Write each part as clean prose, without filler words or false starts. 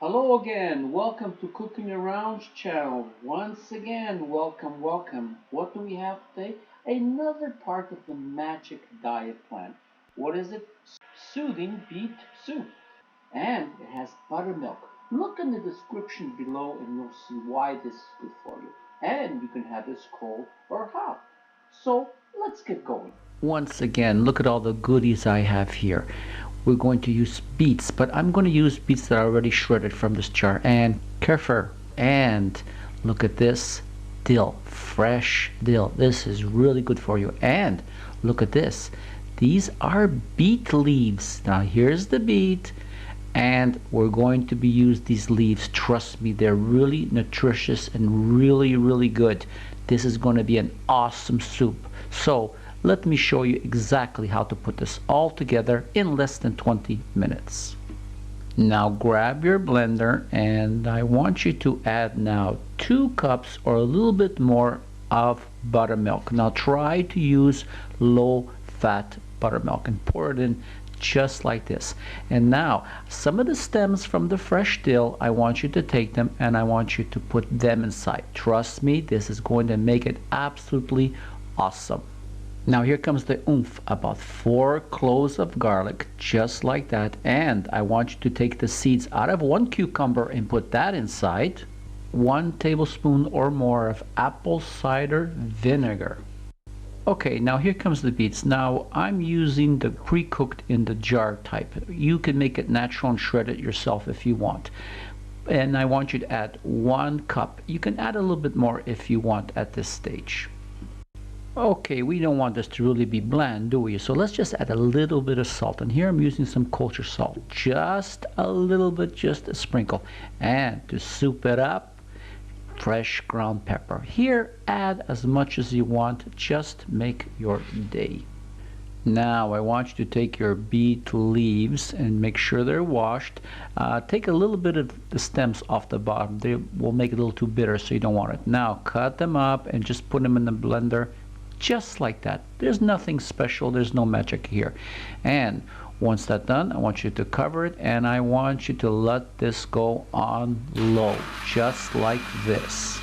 Hello again, welcome to Cooking Around channel. Once again, welcome. What do we have today? Another part of the magic diet plan. What is it? Soothing beet soup. And it has buttermilk. Look in the description below and you'll see why this is good for you. And you can have this cold or hot. So let's get going. Once again, look at all the goodies I have here. We're going to use beets, but I'm going to use beets that are already shredded from this jar, and kefir, and look at this, dill, fresh dill. This is really good for you. And look at this, these are beet leaves. Now here's the beet, and we're going to be use these leaves. Trust me, they're really nutritious and really good. This is going to be an awesome soup. So let me show you exactly how to put this all together in less than 20 minutes. Now grab your blender, and I want you to add now 2 cups or a little bit more of buttermilk. Now try to use low fat buttermilk and pour it in just like this. And now some of the stems from the fresh dill, I want you to take them and I want you to put them inside. Trust me, this is going to make it absolutely awesome. Now here comes the oomph, about 4 cloves of garlic, just like that. And I want you to take the seeds out of 1 cucumber and put that inside. 1 tablespoon or more of apple cider vinegar. Okay, now here comes the beets. Now I'm using the pre-cooked in the jar type. You can make it natural and shred it yourself if you want. And I want you to add 1 cup. You can add a little bit more if you want at this stage. Okay, we don't want this to really be bland, do we? So let's just add a little bit of salt. And here I'm using some kosher salt. Just a little bit, just a sprinkle. And to soup it up, fresh ground pepper. Here, add as much as you want. Just make your day. Now I want you to take your beet leaves and make sure they're washed. Take a little bit of the stems off the bottom. They will make it a little too bitter, so you don't want it. Now cut them up and just put them in the blender. Just like that. There's nothing special, there's no magic here. And once that's done, I want you to cover it and I want you to let this go on low, just like this.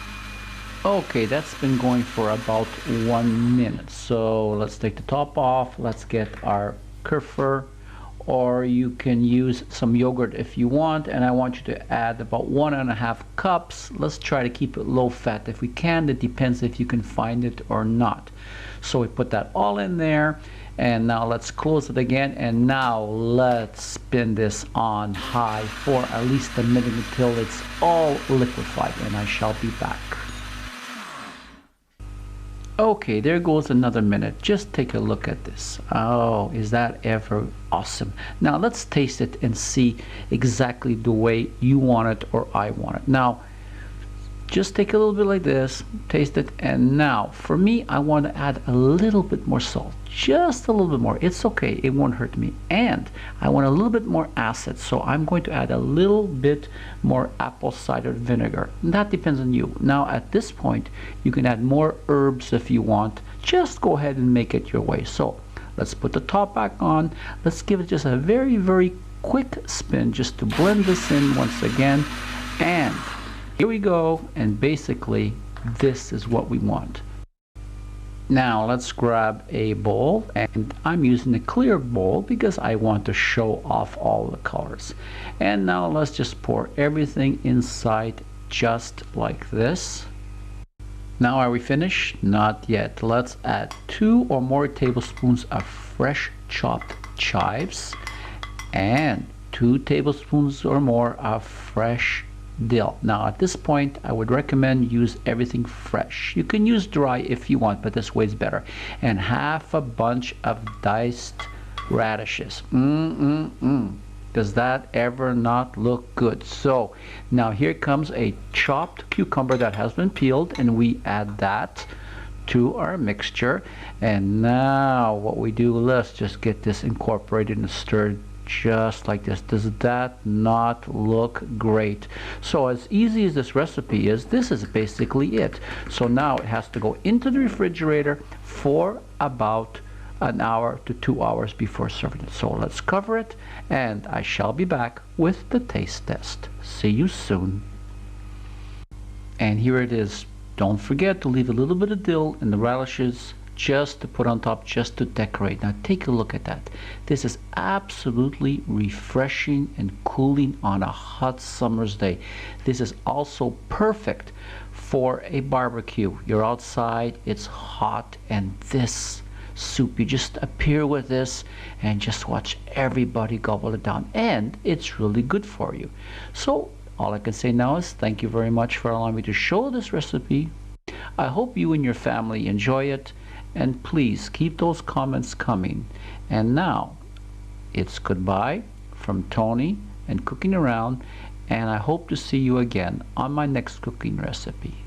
Okay, that's been going for about 1 minute. So let's take the top off. Let's get our kefir, or you can use some yogurt if you want, and I want you to add about 1.5 cups. Let's try to keep it low fat if we can. It depends if you can find it or not. So we put that all in there, and now let's close it again, and now let's spin this on high for at least a minute until it's all liquefied, and I shall be back. Okay, there goes another minute. Just take a look at this. Oh, is that ever awesome? Now let's taste it and see exactly the way you want it or I want it. Now, just take a little bit like this, taste it, and now for me, I want to add a little bit more salt. Just a little bit more. It's okay, it won't hurt me. And I want a little bit more acid, so I'm going to add a little bit more apple cider vinegar. And that depends on you. Now at this point, you can add more herbs if you want. Just go ahead and make it your way. So let's put the top back on. Let's give it just a very quick spin just to blend this in once again. And here we go, and basically this is what we want. Now let's grab a bowl, and I'm using a clear bowl because I want to show off all the colors. And now let's just pour everything inside just like this. Now are we finished? Not yet. Let's add 2 or more tablespoons of fresh chopped chives and 2 tablespoons or more of fresh dill. Now at this point I would recommend use everything fresh. You can use dry if you want, but this way is better. And half a bunch of diced radishes. Does that ever not look good? So now here comes a chopped cucumber that has been peeled, and we add that to our mixture. And now what we do, let's just get this incorporated and stirred just like this. Does that not look great? So as easy as this recipe is, this is basically it. So now it has to go into the refrigerator for about an hour to 2 hours before serving it. So let's cover it, and I shall be back with the taste test. See you soon. And here it is. Don't forget to leave a little bit of dill in the relishes just to put on top, just to decorate. Now take a look at that. This is absolutely refreshing and cooling on a hot summer's day. This is also perfect for a barbecue. You're outside, it's hot, and this soup, you just appear with this and just watch everybody gobble it down, and it's really good for you. So all I can say now is thank you very much for allowing me to show this recipe. I hope you and your family enjoy it, and please keep those comments coming. And now it's goodbye from Tony and Cooking Around, and I hope to see you again on my next cooking recipe.